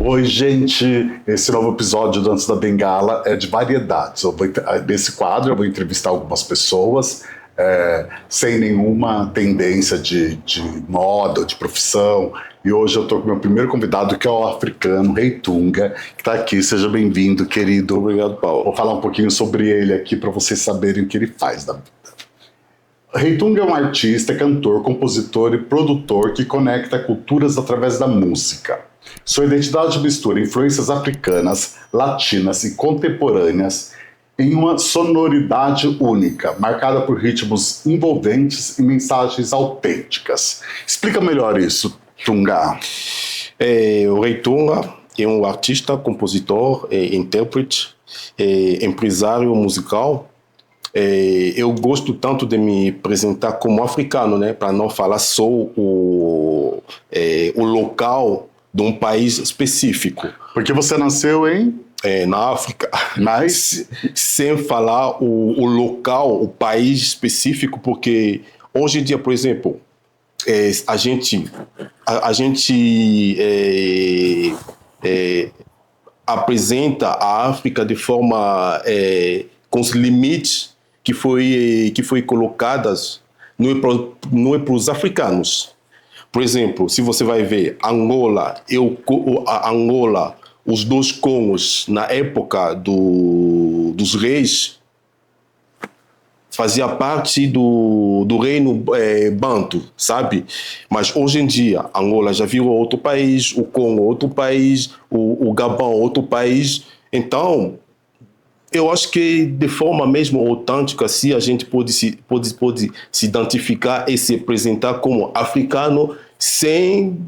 Oi, gente! Esse novo episódio do Antes da Bengala é de variedades. Nesse quadro eu vou entrevistar algumas pessoas sem nenhuma tendência de moda, de profissão. E hoje eu estou com o meu primeiro convidado, que é o africano Rei Tunga, que está aqui. Seja bem-vindo, querido. Obrigado, Paulo. Vou falar um pouquinho sobre ele aqui para vocês saberem o que ele faz da vida. Rei Tunga é um artista, cantor, compositor e produtor que conecta culturas através da música. Sua identidade mistura influências africanas, latinas e contemporâneas em uma sonoridade única, marcada por ritmos envolventes e mensagens autênticas. Explica melhor isso, Tunga. O Rei Tunga é um artista, compositor, intérprete, empresário musical. Eu gosto tanto de me apresentar como africano, né, para não falar só o local de um país específico. Porque você nasceu na África, mas sem falar o local, o país específico, porque hoje em dia, por exemplo, a gente apresenta a África de forma com os limites que foi colocadas não é para os africanos. Por exemplo, se você vai ver Angola, os dois Congos, na época dos reis, fazia parte do reino Banto, sabe? Mas hoje em dia, Angola já virou outro país, o Congo outro país, o Gabão outro país. Então, eu acho que de forma mesmo autêntica, se a gente pode se identificar e se apresentar como africano sem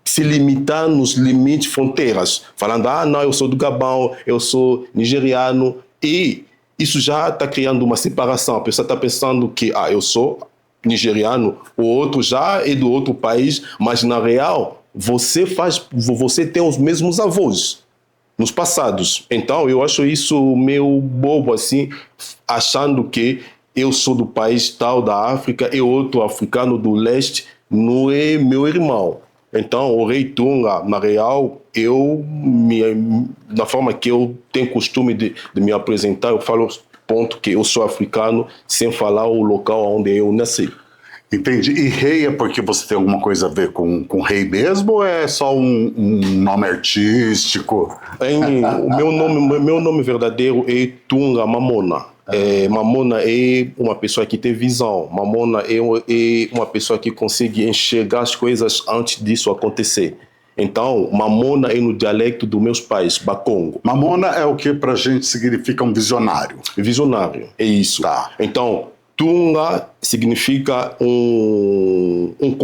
se limitar nos limites fronteiras, falando, não, eu sou do Gabão, eu sou nigeriano, e isso já está criando uma separação. A pessoa está pensando que, eu sou nigeriano, o outro já é do outro país, mas na real, você tem os mesmos avós nos passados. Então, eu acho isso meio bobo, assim, achando que eu sou do país tal da África e outro africano do leste não é meu irmão. Então, o Rei Tunga, na real, da forma que eu tenho costume de me apresentar, eu falo ponto que eu sou africano, sem falar o local onde eu nasci. Entendi. E rei é porque você tem alguma coisa a ver com rei mesmo, ou é só um nome artístico? O meu nome verdadeiro é Tunga Mamona. Mamona é uma pessoa que tem visão. Mamona é uma pessoa que consegue enxergar as coisas antes disso acontecer. Então, Mamona é no dialecto dos meus pais, Bakongo. Mamona é o que pra gente significa um visionário? Visionário, é isso. Tá. Então, Tunga significa um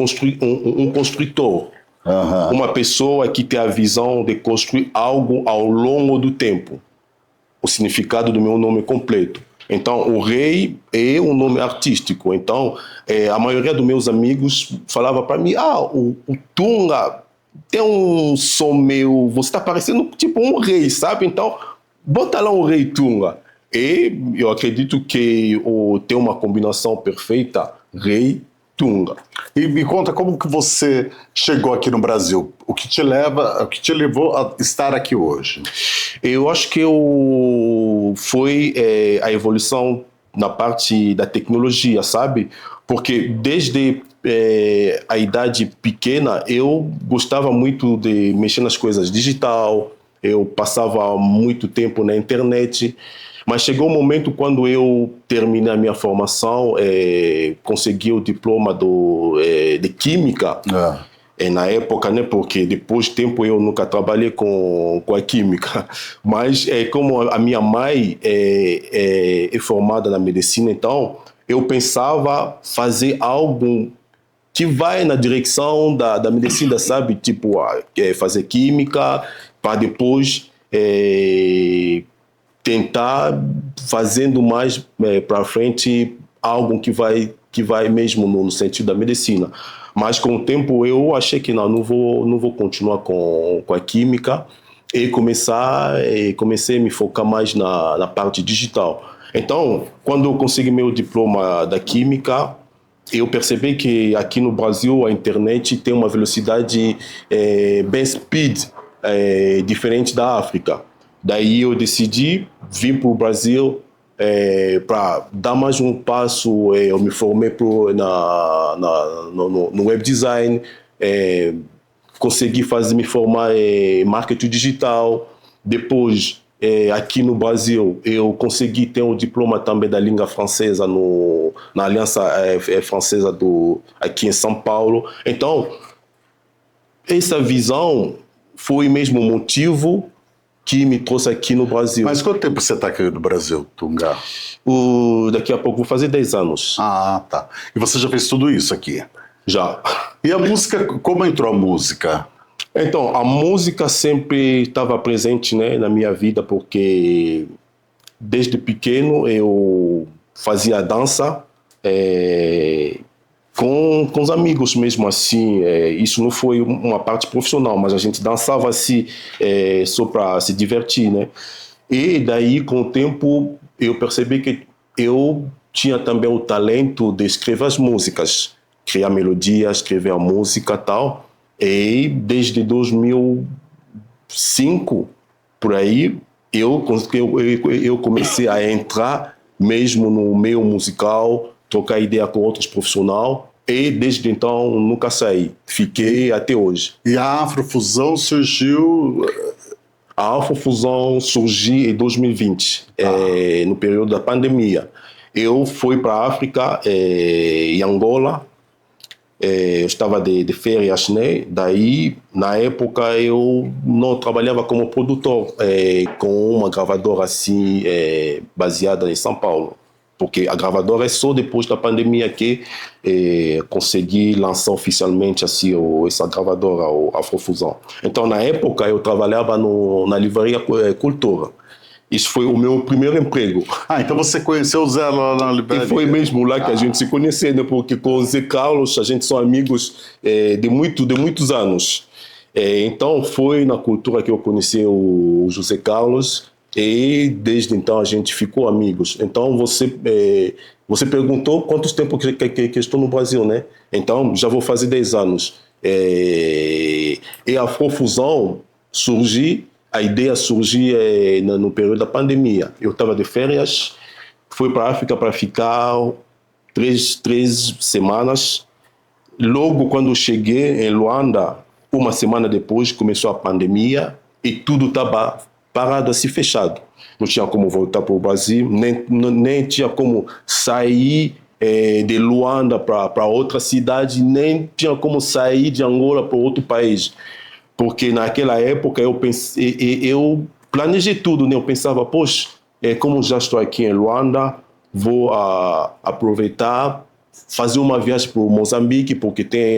construtor. Uhum. Uma pessoa que tem a visão de construir algo ao longo do tempo. O significado do meu nome completo. Então, o Rei é um nome artístico. Então, a maioria dos meus amigos falava para mim, o Tunga tem um som meio... Você está parecendo tipo um rei, sabe? Então, bota lá um Rei Tunga. E eu acredito que tem uma combinação perfeita, Rei Tunga. E me conta como que você chegou aqui no Brasil? O que te levou a estar aqui hoje? Eu acho que foi a evolução na parte da tecnologia, sabe? Porque desde a idade pequena eu gostava muito de mexer nas coisas digital, eu passava muito tempo na internet. Mas chegou um momento quando eu terminei a minha formação, consegui o diploma de Química, na época, né, porque depois de tempo eu nunca trabalhei com a Química, mas como a minha mãe é formada na medicina, então eu pensava fazer algo que vai na direção da medicina, sabe? Tipo, fazer Química, para depois... tentar fazendo mais para frente algo que vai mesmo no sentido da medicina. Mas com o tempo eu achei que não vou continuar com a química e comecei a me focar mais na parte digital. Então, quando eu consegui meu diploma da química, eu percebi que aqui no Brasil a internet tem uma velocidade bem speed, diferente da África. Daí eu decidi vir para o Brasil para dar mais um passo. Eu me formei no web design, consegui me formar em marketing digital. Depois, aqui no Brasil, eu consegui ter um diploma também da língua francesa na Aliança Francesa aqui em São Paulo. Então, essa visão foi mesmo o motivo que me trouxe aqui no Brasil. Mas quanto tempo você está aqui no Brasil, Tunga? Daqui a pouco vou fazer 10 anos. Ah, tá. E você já fez tudo isso aqui? Já. E a música, como entrou a música? Então, a música sempre estava presente, né, na minha vida, porque desde pequeno eu fazia dança com os amigos mesmo assim. Isso não foi uma parte profissional, mas a gente dançava assim só para se divertir, né? E daí, com o tempo, eu percebi que eu tinha também o talento de escrever as músicas, criar melodias, escrever a música e tal. E desde 2005, por aí, eu comecei a entrar mesmo no meio musical, trocar ideia com outros profissionais, e desde então nunca saí. Fiquei até hoje. E a Afrofusão surgiu... A Afrofusão surgiu em 2020, no período da pandemia. Eu fui para a África, em Angola. Eu estava de férias, né? Daí, na época, eu não trabalhava como produtor com uma gravadora assim, baseada em São Paulo. Porque a gravadora é só depois da pandemia que consegui lançar oficialmente assim, essa gravadora, a Afrofusão. Então, na época, eu trabalhava na livraria Cultura. Isso foi o meu primeiro emprego. Ah, então você conheceu o Zé lá na livraria? E foi mesmo lá que a gente se conheceu, né? Porque com o Zé Carlos a gente são amigos de muitos anos. Então foi na Cultura que eu conheci o José Carlos e desde então a gente ficou amigos. Então você perguntou quantos tempos que estou no Brasil, né? Então já vou fazer 10 anos. E a Afrofusão surgiu. A ideia surgiu no período da pandemia. Eu estava de férias, fui para a África para ficar três semanas. Logo quando cheguei em Luanda, uma semana depois começou a pandemia e tudo estava parado, assim, fechado. Não tinha como voltar para o Brasil, nem tinha como sair de Luanda para outra cidade, nem tinha como sair de Angola para outro país. Porque naquela época eu planejei tudo, né? Eu pensava, poxa, como já estou aqui em Luanda, vou aproveitar, fazer uma viagem para o Moçambique, porque tem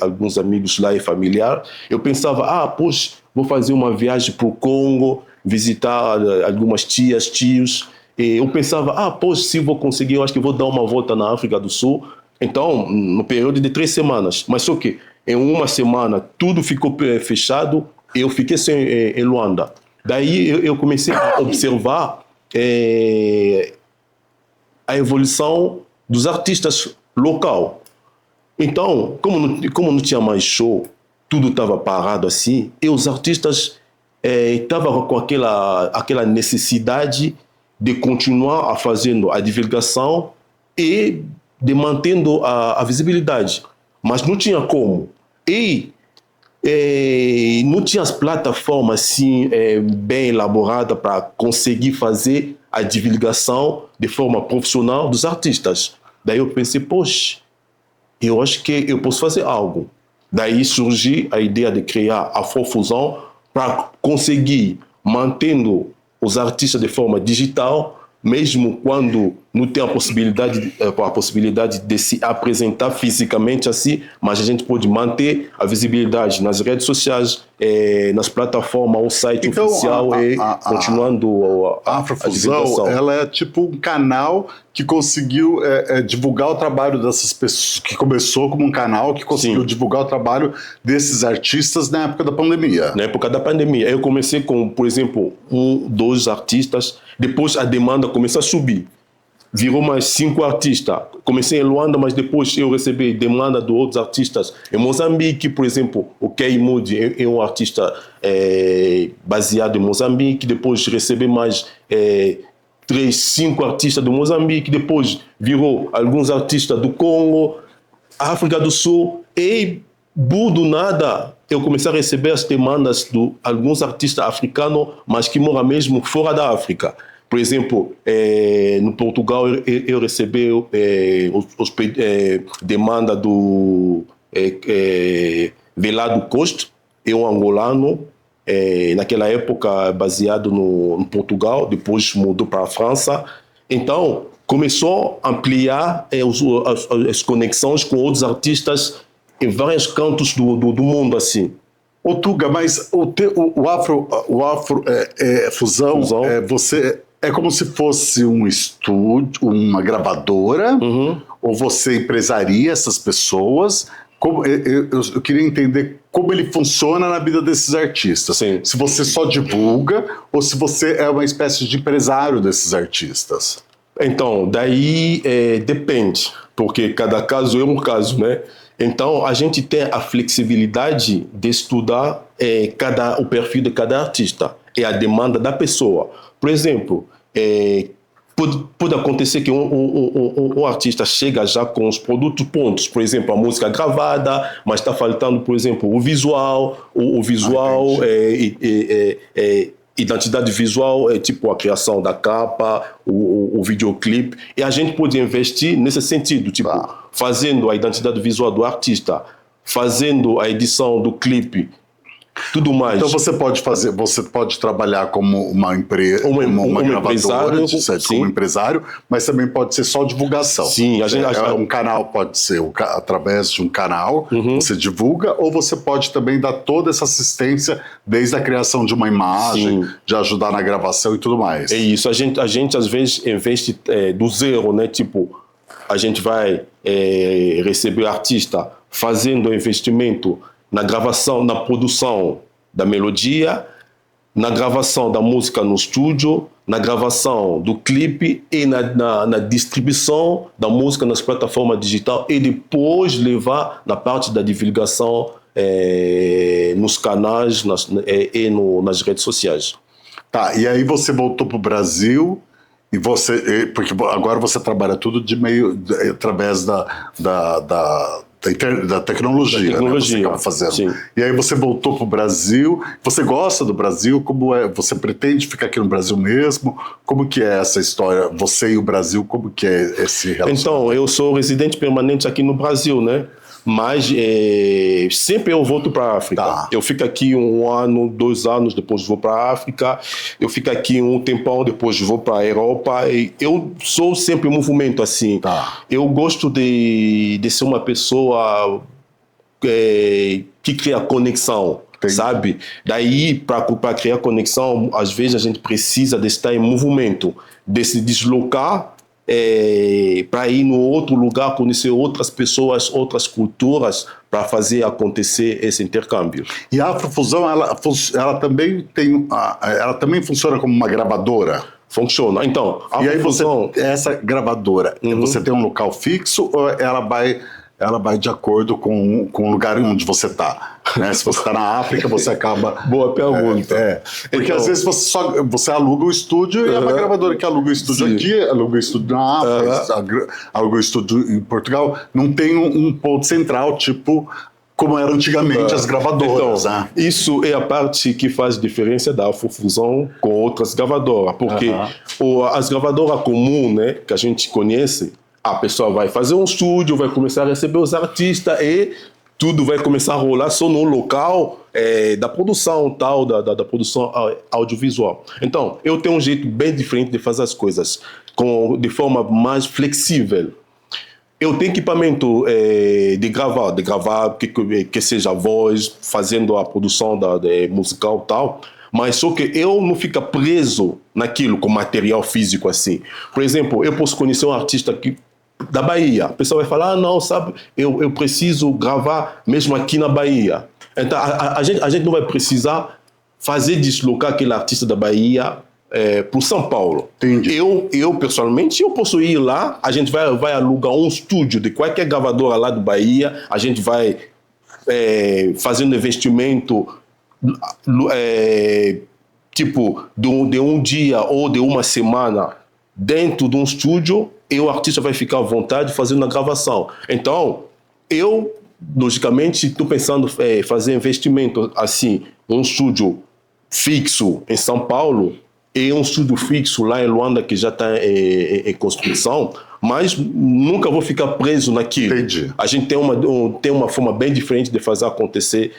alguns amigos lá e familiar. Eu pensava, poxa, vou fazer uma viagem para o Congo, visitar algumas tios. E eu pensava, poxa, se vou conseguir, eu acho que vou dar uma volta na África do Sul. Então, no período de 3 semanas. Mas só que em uma semana tudo ficou fechado e eu fiquei em Luanda. Daí eu comecei a observar a evolução dos artistas locais. Então, como não tinha mais show, tudo estava parado assim, e os artistas estavam com aquela necessidade de continuar a fazendo a divulgação e de mantendo a visibilidade. Mas não tinha como. E não tinha as plataformas assim, bem elaboradas para conseguir fazer a divulgação de forma profissional dos artistas. Daí eu pensei, poxa, eu acho que eu posso fazer algo. Daí surgiu a ideia de criar a Afrofusão para conseguir mantendo os artistas de forma digital, mesmo quando não tem a possibilidade de se apresentar fisicamente assim, mas a gente pode manter a visibilidade nas redes sociais, nas plataformas, o site então, oficial continuando a Afrofusão, ela é tipo um canal que conseguiu divulgar o trabalho dessas pessoas, que começou como um canal que conseguiu divulgar o trabalho desses artistas na época da pandemia. Na época da pandemia. Eu comecei com, por exemplo, 2 artistas, depois a demanda começou a subir. virou mais 5 artistas. Comecei em Luanda, mas depois eu recebi demanda de outros artistas. Em Moçambique, por exemplo, o Kei Moody é um artista baseado em Moçambique. Depois recebi mais 3, 5 artistas do Moçambique. Depois virou alguns artistas do Congo, África do Sul. E do nada eu comecei a receber as demandas de alguns artistas africanos, mas que moram mesmo fora da África. Por exemplo, no Portugal eu recebi demanda do Velado Costa, é um angolano, naquela época baseado no Portugal, depois mudou para a França. Então, começou a ampliar as conexões com outros artistas em vários cantos do mundo, assim. Ô Tuga, mas o Afro Fusão, você é como se fosse um estúdio, uma gravadora, ou você empresaria essas pessoas? Eu queria entender como ele funciona na vida desses artistas. Sim. Se você só divulga ou se você é uma espécie de empresário desses artistas. Então, daí depende, porque cada caso é um caso, né? Então, a gente tem a flexibilidade de estudar o perfil de cada artista e a demanda da pessoa. Por exemplo, pode acontecer que um artista chega já com os produtos prontos, por exemplo, a música gravada, mas está faltando, por exemplo, o visual, identidade visual, tipo a criação da capa, o videoclipe, e a gente pode investir nesse sentido, tipo, fazendo a identidade visual do artista, fazendo a edição do clipe, tudo mais. Então você pode trabalhar como uma empresa, uma gravadora, como empresário, mas também pode ser só divulgação. Sim, um canal pode ser através de um canal, você divulga, ou você pode também dar toda essa assistência desde a criação de uma imagem, de ajudar na gravação e tudo mais. É isso, a gente às vezes investe do zero, né? Tipo, a gente vai receber artista fazendo investimento na gravação, na produção da melodia, na gravação da música no estúdio, na gravação do clipe e na distribuição da música nas plataformas digitais e depois levar na parte da divulgação nos canais e nas redes sociais. Tá, e aí você voltou para o Brasil porque agora você trabalha tudo através da tecnologia, né? Você acaba fazendo. Sim. E aí você voltou para o Brasil. Você gosta do Brasil? Como é? Você pretende ficar aqui no Brasil mesmo? Como que é essa história? Você e o Brasil, como que é esse relacionamento? Então, eu sou residente permanente aqui no Brasil, né? Mas sempre eu volto para a África. Tá. Eu fico aqui 1 ano, 2 anos, depois vou para a África. Eu fico aqui um tempão, depois vou para a Europa. E eu sou sempre em movimento assim. Tá. Eu gosto de ser uma pessoa que cria conexão. Entendi. Sabe? Daí, para criar conexão, às vezes a gente precisa de estar em movimento, de se deslocar para ir no outro lugar, conhecer outras pessoas, outras culturas, para fazer acontecer esse intercâmbio. E a Afrofusão, ela também funciona como uma gravadora? Funciona. Então, e aí essa gravadora, você tem um local fixo ou ela vai de acordo com o lugar onde você está? Né? Se você está na África, você acaba... Boa pergunta. Porque então, às vezes você aluga o estúdio e é uma gravadora que aluga o estúdio aqui, aluga o estúdio na África, aluga o estúdio em Portugal. Não tem um ponto central, tipo como era antigamente as gravadoras. Então, isso é a parte que faz diferença da Afrofusão com outras gravadoras. Porque as gravadoras comuns, né, que a gente conhece, a pessoa vai fazer um estúdio, vai começar a receber os artistas e tudo vai começar a rolar só no local da produção tal, da produção audiovisual. Então, eu tenho um jeito bem diferente de fazer as coisas, de forma mais flexível. Eu tenho equipamento de gravar que seja a voz, fazendo a produção musical tal, mas só que eu não fico preso naquilo com material físico assim. Por exemplo, eu posso conhecer um artista da Bahia. A pessoa vai falar, não, sabe, eu preciso gravar mesmo aqui na Bahia. Então, a gente não vai precisar deslocar aquele artista da Bahia para São Paulo. Entendi. Eu, pessoalmente, eu posso ir lá, a gente vai alugar um estúdio de qualquer gravadora lá do Bahia, a gente vai fazendo investimento tipo de um dia ou de uma semana dentro de um estúdio, e o artista vai ficar à vontade fazendo a gravação. Então, eu, logicamente, estou pensando em fazer investimento assim, um estúdio fixo em São Paulo e um estúdio fixo lá em Luanda que já está em construção, mas nunca vou ficar preso naquilo. Entendi. A gente tem uma forma bem diferente de fazer acontecer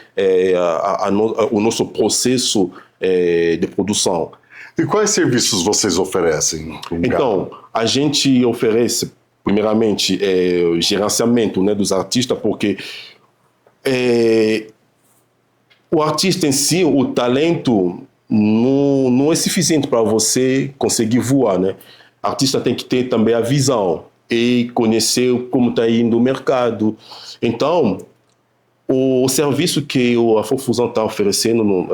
o nosso processo de produção. E quais serviços vocês oferecem? Então, a gente oferece, primeiramente, gerenciamento, né, dos artistas, porque o artista em si, o talento, não é suficiente para você conseguir voar, né? O artista tem que ter também a visão e conhecer como está indo o mercado. Então, o serviço que a Afrofusão está oferecendo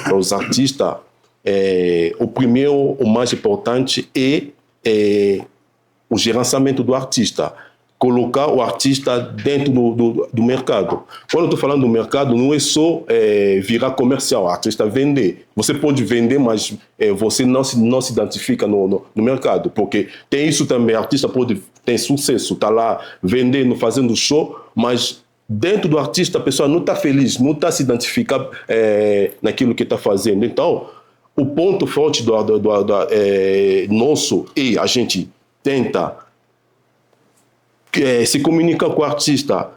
para os artistas, o primeiro, o mais importante é o gerenciamento do artista. Colocar o artista dentro do mercado. Quando eu estou falando do mercado, não é só virar comercial, o artista vender. Você pode vender, mas você não se identifica no mercado, porque tem isso também, o artista pode ter sucesso, está lá vendendo, fazendo show, mas dentro do artista a pessoa não está feliz, não está se identificando naquilo que está fazendo. Então, o ponto forte nosso é a gente tenta se comunicar com o artista,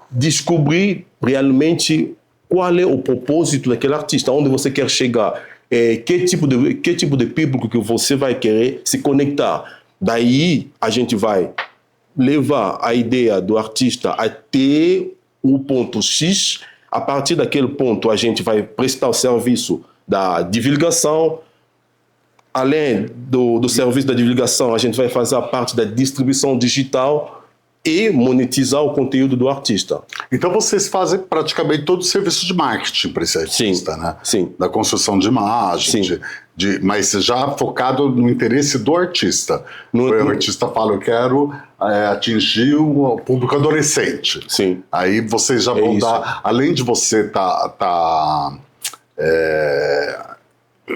descobrir realmente qual é o propósito daquele artista, onde você quer chegar, que tipo de público que você vai querer se conectar. Daí a gente vai levar a ideia do artista até o ponto X. A partir daquele ponto a gente vai prestar o serviço da divulgação. Além do serviço da divulgação, a gente vai fazer a parte da distribuição digital e monetizar o conteúdo do artista. Então vocês fazem praticamente todo o serviço de marketing para esse artista, Sim, né? sim. Da construção de imagem, Sim. mas já focado no interesse do artista. O artista fala, eu quero atingir o público adolescente. Sim. Aí vocês já vão dar, além de você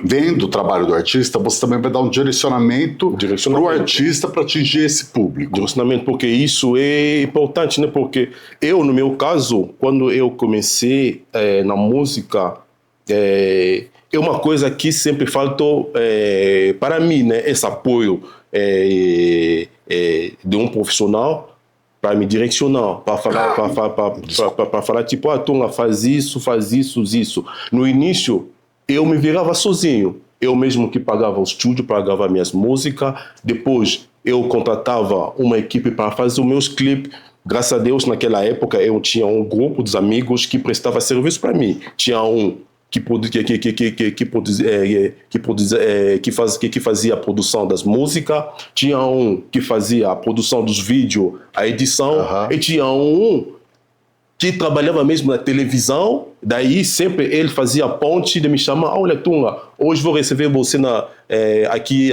vendo o trabalho do artista, você também vai dar um direcionamento para o artista para atingir esse público. Direcionamento, porque isso é importante, né? Porque eu, no meu caso, quando eu comecei na música, é uma coisa que sempre faltou para mim, né? Esse apoio de um profissional para me direcionar, para falar tipo, Tunga, faz isso, isso. No início, eu me virava sozinho. Eu mesmo que pagava o estúdio, pagava minhas músicas. Depois, eu contratava uma equipe para fazer os meus clipes. Graças a Deus, naquela época, eu tinha um grupo de amigos que prestava serviço para mim. Tinha um que fazia a produção das músicas, tinha um que fazia a produção dos vídeos, a edição, e tinha um que trabalhava mesmo na televisão. Daí sempre ele fazia a ponte de me chamar, olha Tunga, hoje vou receber você aqui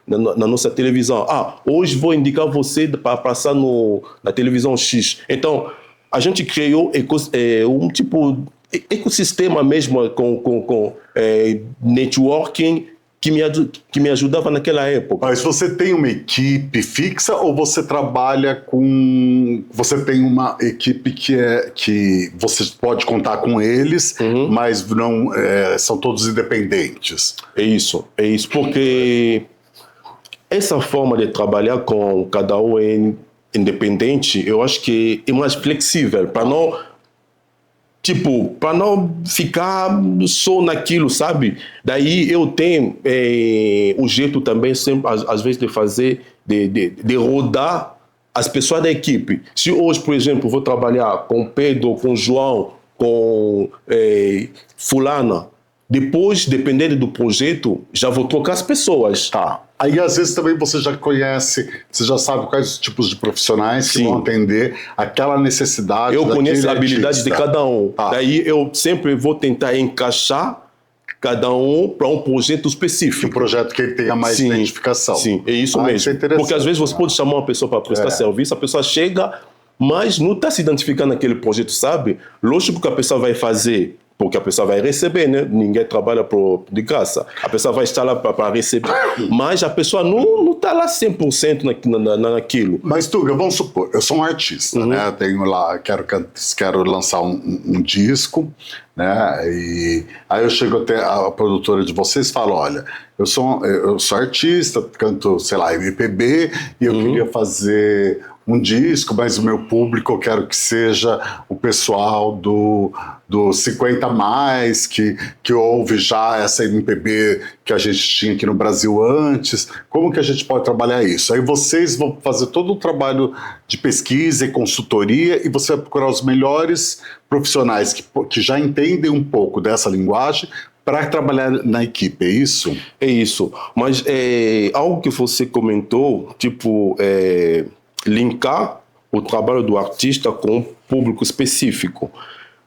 na nossa televisão, hoje vou indicar você para passar na televisão X. Então a gente criou um tipo ecossistema mesmo com networking que me ajudava naquela época. Mas você tem uma equipe fixa ou você trabalha com... Você tem uma equipe que você pode contar com eles, mas não são todos independentes? É isso, porque essa forma de trabalhar com cada um independente, eu acho que é mais flexível, para não ficar só naquilo, sabe? Daí eu tenho o jeito também, sempre, às vezes, de fazer, de rodar as pessoas da equipe. Se hoje, por exemplo, vou trabalhar com Pedro, com João, com fulana, depois, dependendo do projeto, já vou trocar as pessoas. Tá. Aí, às vezes, também você já conhece, você já sabe quais os tipos de profissionais que vão atender aquela necessidade. Eu conheço a habilidade de cada um. Tá. Daí eu sempre vou tentar encaixar cada um para um projeto Um específico. projeto que ele tenha mais Sim, identificação. Sim, é isso Isso mesmo. é interessante, Porque às vezes você né? pode chamar uma pessoa para prestar serviço, a pessoa chega, mas não está se identificando naquele projeto, sabe? Lógico que a pessoa vai fazer, porque a pessoa vai receber, né? Ninguém trabalha de graça. A pessoa vai estar lá para receber, mas a pessoa não está lá 100% naquilo. Mas, Tuga, vamos supor, eu sou um artista, né? Eu tenho lá, quero lançar um disco, né? E aí eu chego até a produtora de vocês e falo, olha, eu sou artista, canto, sei lá, MPB, e eu queria fazer um disco, mas o meu público eu quero que seja o pessoal do 50 mais, que ouve já essa MPB que a gente tinha aqui no Brasil antes. Como que a gente pode trabalhar isso? Aí vocês vão fazer todo o trabalho de pesquisa e consultoria e você vai procurar os melhores profissionais que já entendem um pouco dessa linguagem para trabalhar na equipe, é isso? É isso. Mas algo que você comentou, tipo, linkar o trabalho do artista com um público específico.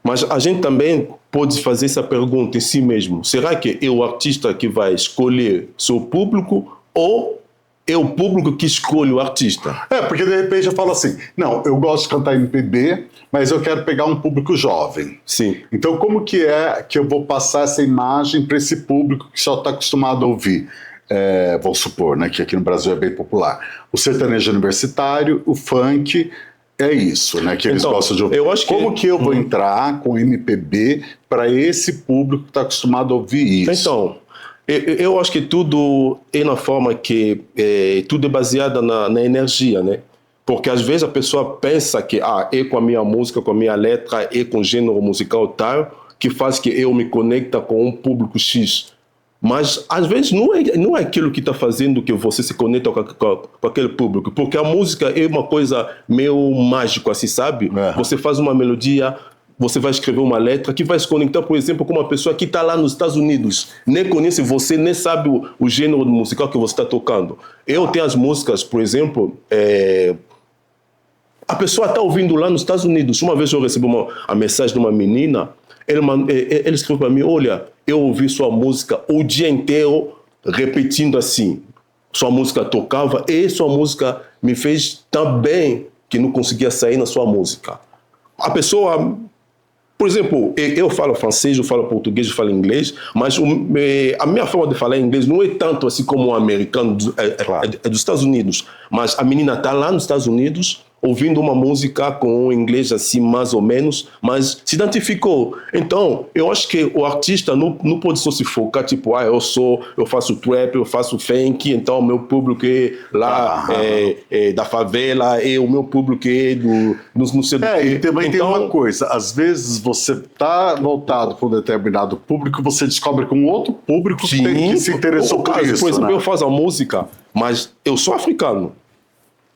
Mas a gente também pode fazer essa pergunta em si mesmo. Será que é o artista que vai escolher seu público ou é o público que escolhe o artista? Porque de repente eu falo assim, não, eu gosto de cantar MPB, mas eu quero pegar um público jovem. Sim. Então como que é que eu vou passar essa imagem para esse público que só está acostumado a ouvir? Vou supor, né, que aqui no Brasil é bem popular. O sertanejo universitário, o funk, é isso, né, que eles Então, gostam de ouvir. eu acho que- Como que eu vou entrar com MPB para esse público que está acostumado a ouvir isso? Então, eu acho que tudo é na forma que tudo é baseado na energia, né? Porque às vezes a pessoa pensa que é com a minha música, com a minha letra, é com o gênero musical tal, que faz que eu me conecta com um público X. Mas às vezes não é aquilo que está fazendo que você se conecta com aquele público, porque a música é uma coisa meio mágica, assim, sabe? Você faz uma melodia, você vai escrever uma letra que vai se conectar, por exemplo, com uma pessoa que está lá nos Estados Unidos, nem conhece você, nem sabe o gênero musical que você está tocando. Eu tenho as músicas, por exemplo, a pessoa está ouvindo lá nos Estados Unidos. Uma vez eu recebi a mensagem de uma menina, ele escreveu para mim, olha, eu ouvi sua música o dia inteiro repetindo assim. Sua música tocava e sua música me fez tão bem que não conseguia sair na sua música. A pessoa, por exemplo, eu falo francês, eu falo português, eu falo inglês, mas a minha forma de falar inglês não é tanto assim como o americano, é dos Estados Unidos. Mas a menina está lá nos Estados Unidos, ouvindo uma música com um inglês assim mais ou menos, mas se identificou. Então, eu acho que o artista não pode só se focar, tipo, eu faço trap, eu faço funk, então o meu público é lá da favela, o meu público é não sei do quê. E também então, tem uma coisa, às vezes você está voltado para um determinado público, você descobre que um outro público que se interessou por isso. Por exemplo, né? eu faço a música, mas eu sou africano.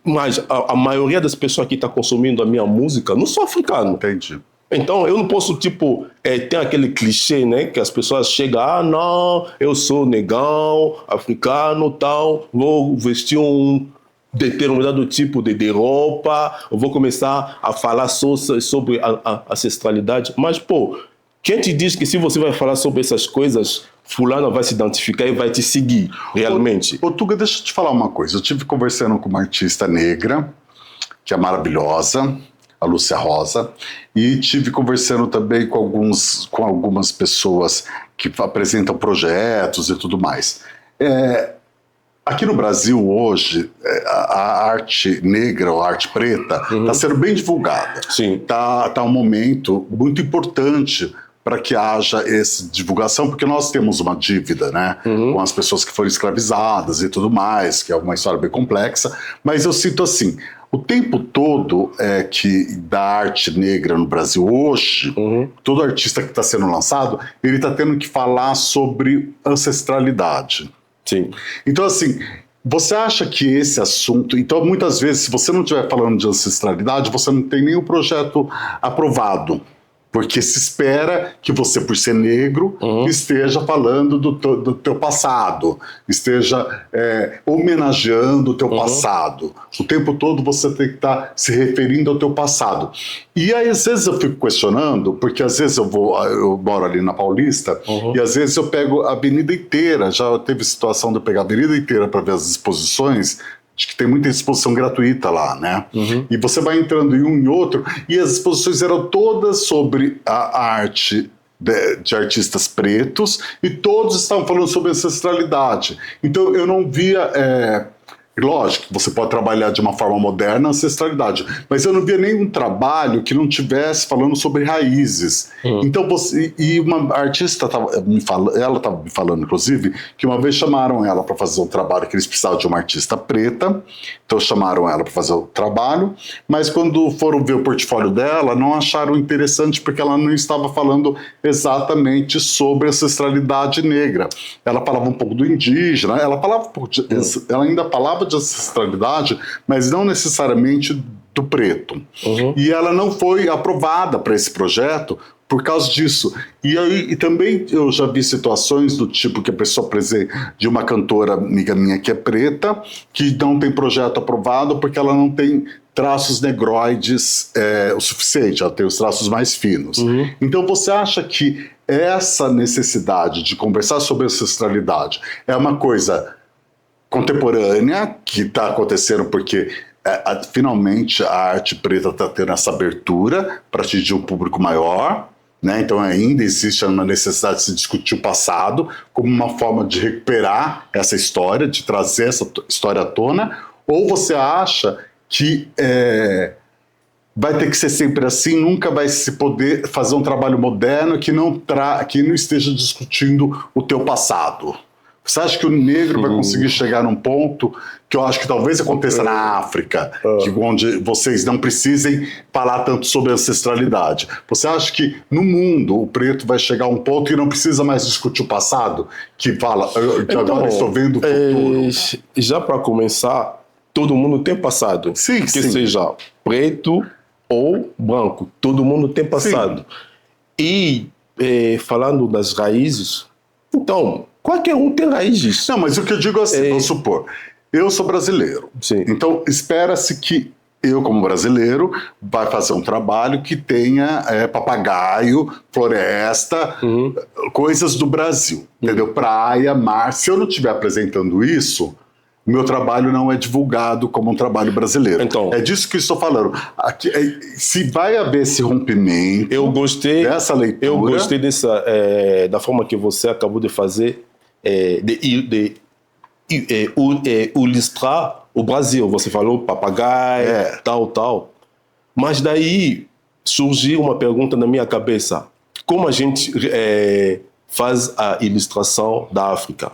Mas a maioria das pessoas que está consumindo a minha música não são africanos. Entendi. Então, eu não posso, tipo, tem aquele clichê, né? Que as pessoas chegam, não, eu sou negão, africano, tal, vou vestir um determinado tipo de roupa, eu vou começar a falar sobre a ancestralidade. Mas, pô, quem te diz que se você vai falar sobre essas coisas, fulano vai se identificar e vai te seguir, realmente? Ô, Tuga, deixa eu te falar uma coisa. Eu estive conversando com uma artista negra, que é maravilhosa, a Lúcia Rosa, e tive conversando também com algumas pessoas que apresentam projetos e tudo mais. Aqui no Brasil, hoje, a arte negra, ou a arte preta, está sendo bem divulgada. Sim. Tá um momento muito importante para que haja essa divulgação, porque nós temos uma dívida, né, com as pessoas que foram escravizadas e tudo mais, que é uma história bem complexa, mas eu sinto assim, o tempo todo que da arte negra no Brasil hoje, todo artista que está sendo lançado, ele está tendo que falar sobre ancestralidade. Sim. Então, assim, você acha que esse assunto... Então, muitas vezes, se você não estiver falando de ancestralidade, você não tem nenhum projeto aprovado. Porque se espera que você, por ser negro, esteja falando do teu passado, esteja homenageando o teu passado. O tempo todo você tem que estar se referindo ao teu passado. E aí, às vezes, eu fico questionando, porque às vezes eu moro ali na Paulista, e às vezes eu pego a avenida inteira. Já teve situação de eu pegar a avenida inteira para ver as exposições. Acho que tem muita exposição gratuita lá, né? E você vai entrando em um e outro, e as exposições eram todas sobre a arte de artistas pretos, e todos estavam falando sobre ancestralidade. Então eu não via... Lógico, você pode trabalhar de uma forma moderna a ancestralidade, mas eu não via nenhum trabalho que não tivesse falando sobre raízes. Então e uma artista estava me falando, inclusive, que uma vez chamaram ela para fazer um trabalho que eles precisavam de uma artista preta, então chamaram ela para fazer o trabalho, mas quando foram ver o portfólio dela, não acharam interessante porque ela não estava falando exatamente sobre ancestralidade negra. Ela falava um pouco do indígena, ela ainda falava de ancestralidade, mas não necessariamente do preto. E ela não foi aprovada para esse projeto por causa disso. E também eu já vi situações do tipo que a pessoa de uma cantora amiga minha que é preta, que não tem projeto aprovado porque ela não tem traços negroides o suficiente, ela tem os traços mais finos. Então você acha que essa necessidade de conversar sobre ancestralidade é uma coisa contemporânea que está acontecendo porque finalmente a arte preta está tendo essa abertura para atingir um público maior, né? Então ainda existe uma necessidade de se discutir o passado como uma forma de recuperar essa história, de trazer essa história à tona, ou você acha que vai ter que ser sempre assim, nunca vai se poder fazer um trabalho moderno que não esteja discutindo o teu passado? Você acha que o negro vai conseguir chegar num ponto que eu acho que talvez aconteça na África, onde vocês não precisem falar tanto sobre ancestralidade? Você acha que no mundo o preto vai chegar a um ponto que não precisa mais discutir o passado? Que fala, agora estou vendo o futuro. Já para começar, todo mundo tem passado. Sim, que seja preto ou branco, todo mundo tem passado. E falando das raízes, então... Qualquer um tem raízes. Não, mas o que eu digo é assim, vamos supor, eu sou brasileiro. Sim. Então, espera-se que eu, como brasileiro, vai fazer um trabalho que tenha papagaio, floresta, coisas do Brasil, entendeu? Praia, mar. Se eu não estiver apresentando isso, o meu trabalho não é divulgado como um trabalho brasileiro. Então, é disso que eu estou falando. Aqui, se vai haver esse rompimento dessa leitura... Eu gostei da forma que você acabou de fazer, de ilustrar o Brasil. Você falou papagaio, tal. Mas daí surgiu uma pergunta na minha cabeça. Como a gente faz a ilustração da África?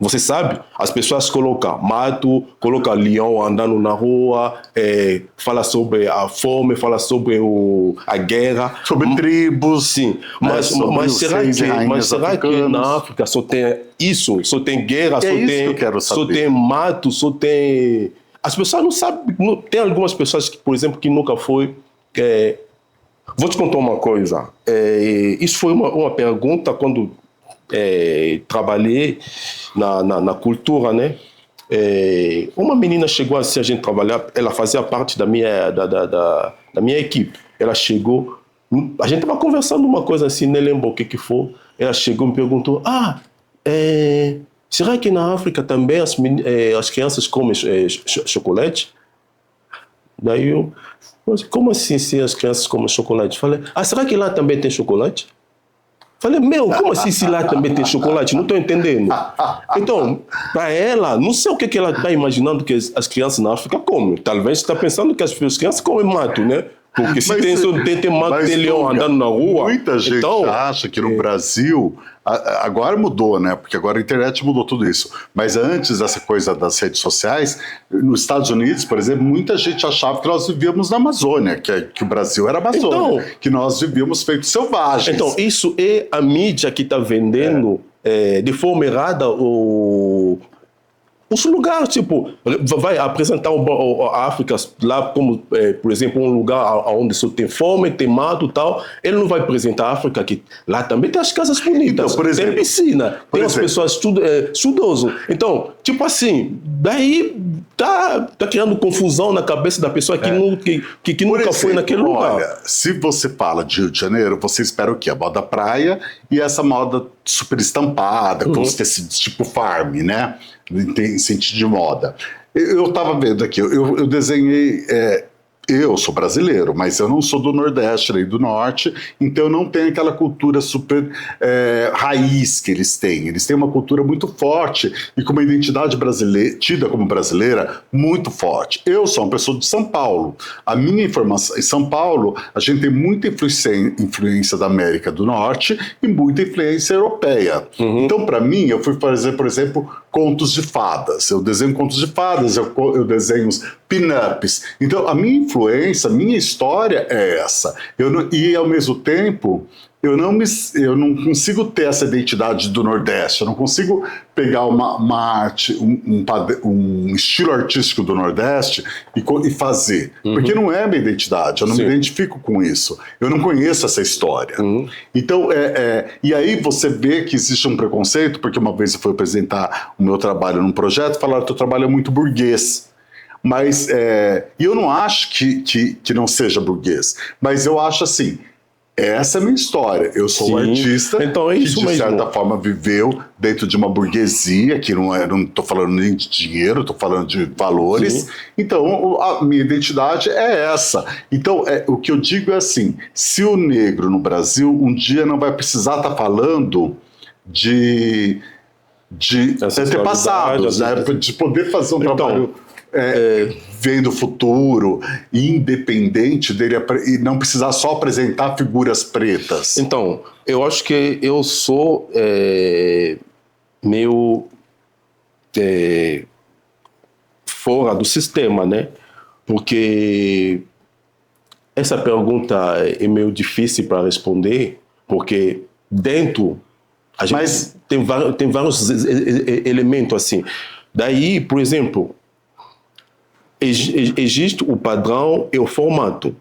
Você sabe, as pessoas colocam mato, colocam leão andando na rua, fala sobre a fome, fala sobre a guerra. Sobre tribos. Sim, mas será que na África só tem isso? Só tem guerra, só tem mato, só tem... As pessoas não sabem, tem algumas pessoas, que, por exemplo, que nunca foi... Vou te contar uma coisa. Isso foi uma pergunta quando... trabalhei na cultura, né? Uma menina chegou assim, a gente trabalhar, ela fazia parte da minha equipe. Ela chegou, a gente estava conversando uma coisa assim, nem lembro o que foi. Ela chegou e me perguntou: será que na África também as crianças comem chocolate? Daí eu, como assim se as crianças comem chocolate? Falei: será que lá também tem chocolate? Falei: como assim se lá também tem chocolate? Não estou entendendo. Então, para ela, não sei o que ela está imaginando que as crianças na África comem. Talvez está pensando que as crianças comem mato, né? Porque se tem mato, tem leão andando na rua. Muita gente acha que no Brasil, agora mudou, né? Porque agora a internet mudou tudo isso. Mas antes dessa coisa das redes sociais, nos Estados Unidos, por exemplo, muita gente achava que nós vivíamos na Amazônia, que o Brasil era Amazônia, que nós vivíamos feitos selvagens. Então, isso é a mídia que está vendendo de forma errada os lugares, tipo, vai apresentar a África lá como, por exemplo, um lugar onde só tem fome, tem mato e tal. Ele não vai apresentar a África que lá também tem as casas bonitas, Então, por exemplo, tem piscina, tem as pessoas estudosas. Então, tipo assim, daí tá criando confusão na cabeça da pessoa que, que nunca foi naquele lugar. Olha, se você fala de Rio de Janeiro, você espera o quê? A moda praia e essa moda super estampada, com os tecidos tipo farm, né? Em sentido de moda. Eu tava vendo aqui, eu desenhei. Eu sou brasileiro, mas eu não sou do Nordeste nem do Norte, então eu não tenho aquela cultura super raiz que eles têm. Eles têm uma cultura muito forte e com uma identidade brasileira, tida como brasileira, muito forte. Eu sou uma pessoa de São Paulo. A minha informação, em São Paulo, a gente tem muita influência da América do Norte e muita influência europeia. Então, para mim, eu fui fazer, por exemplo, contos de fadas. Eu desenho contos de fadas, eu desenho pin-ups. Então, a minha influência, a minha história é essa. E, ao mesmo tempo, eu não consigo ter essa identidade do Nordeste. Eu não consigo pegar uma arte, um estilo artístico do Nordeste e fazer. Porque não é minha identidade. Eu não me identifico com isso. Eu não conheço essa história. Então, e aí você vê que existe um preconceito, porque uma vez eu fui apresentar o meu trabalho num projeto, falaram que o trabalho é muito burguês. Mas, e eu não acho que não seja burguês, mas eu acho assim, essa é a minha história. Eu sou um artista então, é isso que, de mesmo, certa forma, viveu dentro de uma burguesia, que não estou falando nem de dinheiro, estou falando de valores. Então, a minha identidade é essa. Então, o que eu digo é assim, se o negro no Brasil um dia não vai precisar estar falando de antepassados, né? De poder fazer um trabalho vendo o futuro, independente dele, e não precisar só apresentar figuras pretas. Então, eu acho que eu sou meio fora do sistema, né? Porque essa pergunta é meio difícil para responder, porque dentro a gente tem vários elementos assim. Daí, por exemplo, existe o padrão e o formato,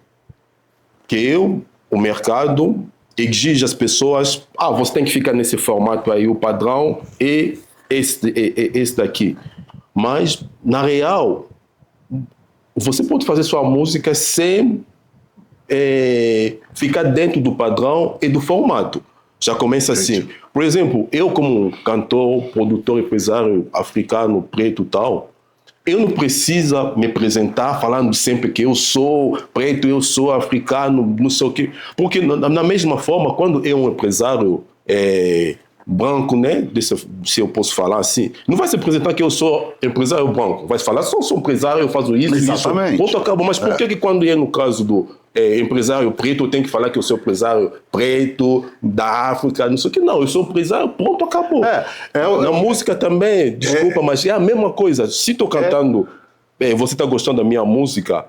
que o mercado exige às pessoas, você tem que ficar nesse formato aí, o padrão é esse daqui. Mas, na real, você pode fazer sua música sem ficar dentro do padrão e do formato. Já começa assim. Por exemplo, eu como cantor, produtor, empresário africano, preto e tal, eu não preciso me apresentar falando sempre que eu sou preto, eu sou africano, não sei o quê. Porque, na mesma forma, quando eu um empresário branco, né? Se eu posso falar assim, não vai se apresentar que eu sou empresário branco. Vai falar, sou empresário, eu faço isso, exatamente. Ponto, acabou. Mas por que quando é no caso do empresário preto, eu tenho que falar que eu sou empresário preto, da África, não sei o que? Não, eu sou empresário, ponto, acabou. Na música também, desculpa, mas é a mesma coisa. Se estou cantando, você está gostando da minha música,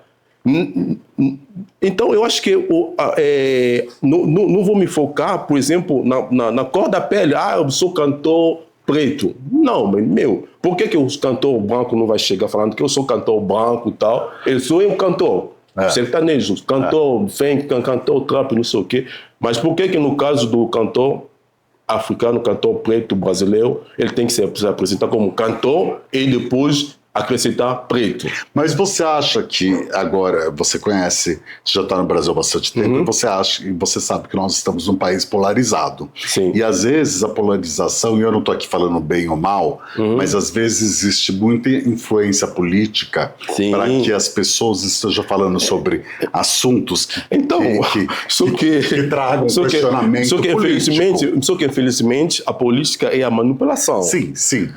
então eu acho que não vou me focar, por exemplo, na cor da pele. Eu sou cantor preto. Não, mas por que o cantor branco não vai chegar falando que eu sou cantor branco e tal? Eu sou um cantor sertanejo, cantor funk, cantor trap, não sei o quê. Mas por que no caso do cantor africano, cantor preto brasileiro, ele tem que se apresentar como cantor e depois acrescentar preto? Mas você acha que agora, você conhece, você já está no Brasil há bastante tempo, e você sabe que nós estamos num país polarizado. Sim. E às vezes a polarização, e eu não estou aqui falando bem ou mal, mas às vezes existe muita influência política para que as pessoas estejam falando sobre assuntos que tragam questionamento político. Só que infelizmente a política é a manipulação. Sim, sim.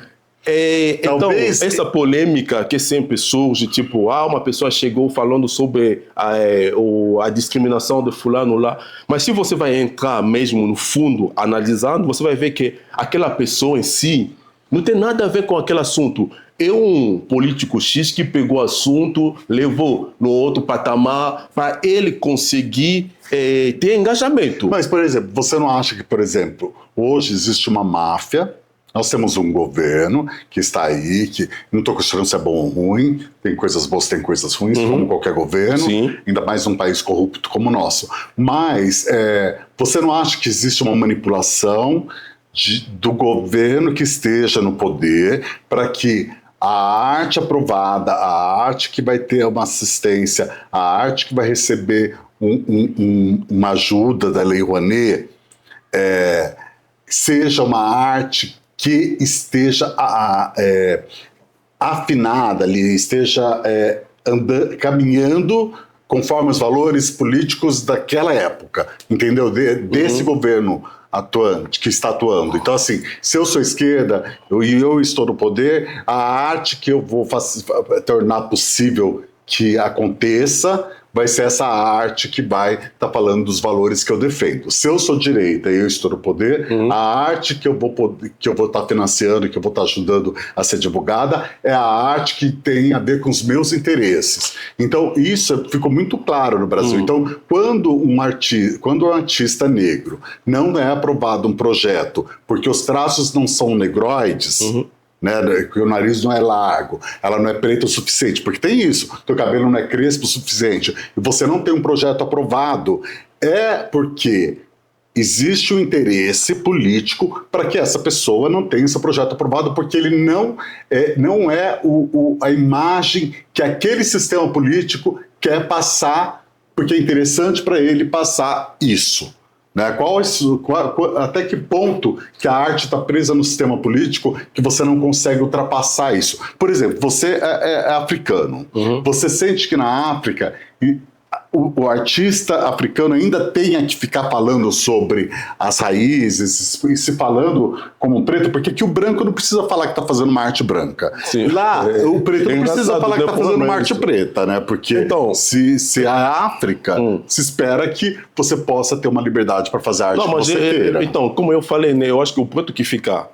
Então, essa polêmica que sempre surge, tipo, uma pessoa chegou falando sobre a discriminação de fulano lá, mas se você vai entrar mesmo no fundo, analisando, você vai ver que aquela pessoa em si não tem nada a ver com aquele assunto. É um político X que pegou o assunto, levou no outro patamar para ele conseguir ter engajamento. Mas, por exemplo, você não acha que, por exemplo, hoje existe uma máfia Nós temos um governo que está aí, que não estou questionando se é bom ou ruim, tem coisas boas, tem coisas ruins, como qualquer governo, Sim. ainda mais num país corrupto como o nosso. Mas você não acha que existe uma manipulação do governo que esteja no poder para que a arte aprovada, a arte que vai ter uma assistência, a arte que vai receber uma ajuda da Lei Rouanet, seja uma arte que esteja afinada ali, esteja caminhando conforme os valores políticos daquela época, entendeu? Desse governo atuante, que está atuando. Então, assim, se eu sou esquerda e eu estou no poder, a arte que eu vou tornar possível que aconteça vai ser essa arte que vai estar falando dos valores que eu defendo. Se eu sou direita e eu estou no poder, a arte que eu vou estar financiando, que eu vou estar ajudando a ser divulgada, é a arte que tem a ver com os meus interesses. Então, isso ficou muito claro no Brasil. Então, quando um artista negro não é aprovado um projeto porque os traços não são negroides, né, que o nariz não é largo, ela não é preta o suficiente, porque tem isso, teu cabelo não é crespo o suficiente, e você não tem um projeto aprovado, é porque existe um interesse político para que essa pessoa não tenha esse projeto aprovado, porque ele não é a imagem que aquele sistema político quer passar, porque é interessante para ele passar isso. Né? Até que ponto que a arte está presa no sistema político que você não consegue ultrapassar isso? Por exemplo, você é africano. Você sente que na África o artista africano ainda tenha que ficar falando sobre as raízes e se falando como um preto, porque aqui o branco não precisa falar que está fazendo uma arte branca. Sim. Lá, o preto não precisa falar que está fazendo uma arte isso. preta, né? Porque então, se a África se espera que você possa ter uma liberdade para fazer a arte que você queira. Então, como eu falei, né, eu acho que o preto que fica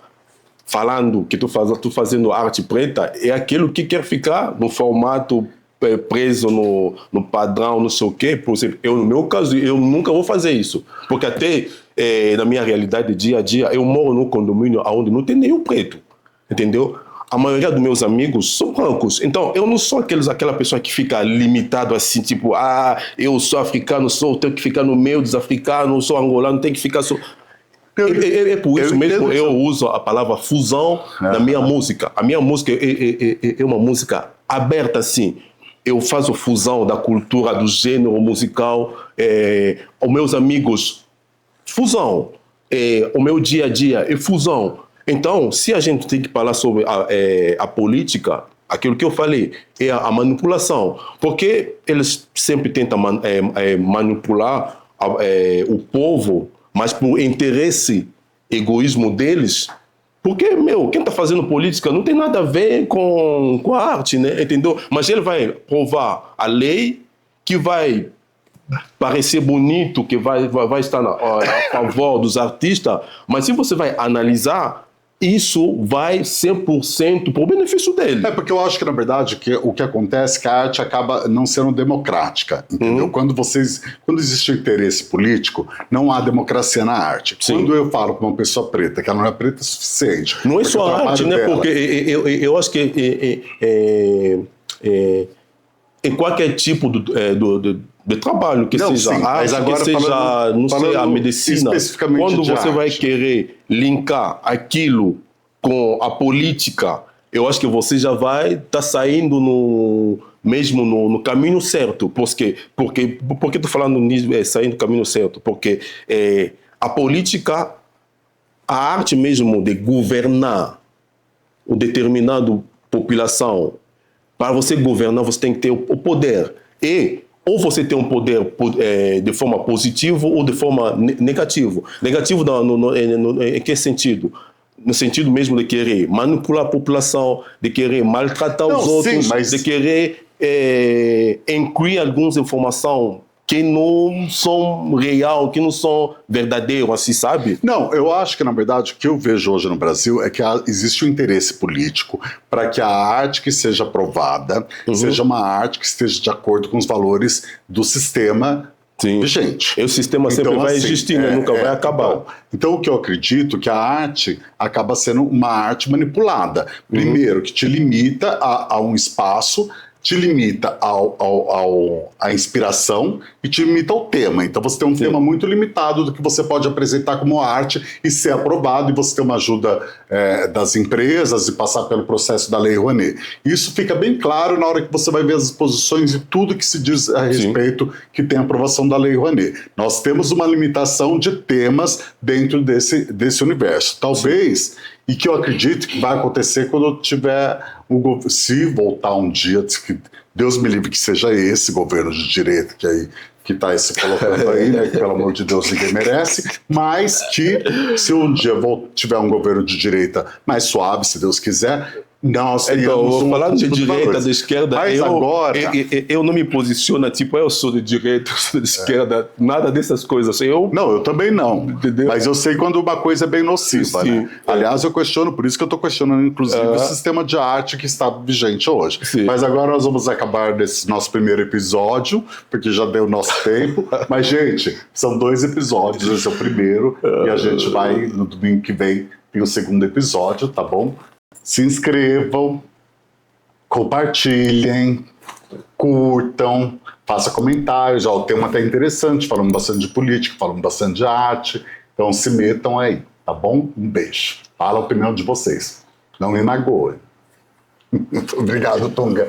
falando que tu fazendo arte preta é aquilo que quer ficar no formato preso no padrão, não sei o quê. Por exemplo, no meu caso, eu nunca vou fazer isso. Porque até na minha realidade, dia a dia, eu moro num condomínio onde não tem nenhum preto. Entendeu? A maioria dos meus amigos são brancos. Então, eu não sou aquela pessoa que fica limitado assim, tipo, eu sou africano, tenho que ficar no meio dos africanos, sou angolano, tenho que ficar... É por isso mesmo eu uso a palavra fusão na minha música. A minha música é uma música aberta assim. Eu faço fusão da cultura, do gênero musical, os meus amigos, fusão. O meu dia a dia é fusão. Então, se a gente tem que falar sobre a política, aquilo que eu falei é a manipulação. Porque eles sempre tentam manipular o povo, mas por interesse, egoísmo deles. Porque, quem está fazendo política não tem nada a ver com a arte, né? Entendeu? Mas ele vai provar a lei que vai parecer bonito, que vai estar a favor dos artistas, mas se você vai analisar, isso vai 100% para o benefício dele. Porque eu acho que, na verdade, o que acontece é que a arte acaba não sendo democrática, entendeu? Quando existe um interesse político, não há democracia na arte. Sim. Quando eu falo para uma pessoa preta que ela não é preta o suficiente... Não é só a arte, né? Porque eu acho que em qualquer tipo de trabalho, que seja arte, que seja, não sei, a medicina, quando você vai querer linkar aquilo com a política, eu acho que você já vai estar saindo no caminho certo. Por que estou falando nisso, saindo no caminho certo? Porque a política, a arte mesmo de governar uma determinada população, para você governar, você tem que ter o poder. Ou você tem um poder de forma positiva ou de forma negativa. Negativo em que sentido? No sentido mesmo de querer manipular a população, de querer maltratar os outros, de querer incluir algumas informações que não são real, que não são verdadeiras, assim, sabe? Não, eu acho que, na verdade, o que eu vejo hoje no Brasil é que existe um interesse político para que a arte que seja aprovada seja uma arte que esteja de acordo com os valores do sistema Sim. vigente. E o sistema sempre vai existir, né? Nunca vai acabar. Então, o que eu acredito é que a arte acaba sendo uma arte manipulada. Primeiro, que te limita a um espaço, te limita à inspiração e te limita ao tema. Então você tem um tema muito limitado do que você pode apresentar como arte e ser aprovado, e você ter uma ajuda das empresas e passar pelo processo da Lei Rouanet. Isso fica bem claro na hora que você vai ver as exposições e tudo que se diz a respeito que tem a aprovação da Lei Rouanet. Nós temos uma limitação de temas dentro desse universo. Talvez, e que eu acredito que vai acontecer quando tiver se voltar um dia, que Deus me livre que seja esse governo de direita que está se colocando aí, né, que pelo amor de Deus ninguém merece, mas que se um dia tiver um governo de direita mais suave, se Deus quiser, nós então, falando de direita, de esquerda, mas agora eu não me posiciono, tipo, eu sou de direita, eu sou de esquerda, nada dessas coisas. Não, eu também não. Entendeu? Mas eu sei quando uma coisa é bem nociva, né? Aliás, eu questiono, por isso que eu estou questionando, inclusive, o sistema de arte que está vigente hoje. Sim. Mas agora nós vamos acabar nesse nosso primeiro episódio, porque já deu nosso tempo. Mas, gente, são 2 episódios, esse é o primeiro, e a gente vai, no domingo que vem, tem o segundo episódio, tá bom? Se inscrevam, compartilhem, curtam, façam comentários. O tema está interessante, falamos bastante de política, falamos bastante de arte. Então se metam aí, tá bom? Um beijo. Fala a opinião de vocês. Não me magoem. Obrigado, Tunga.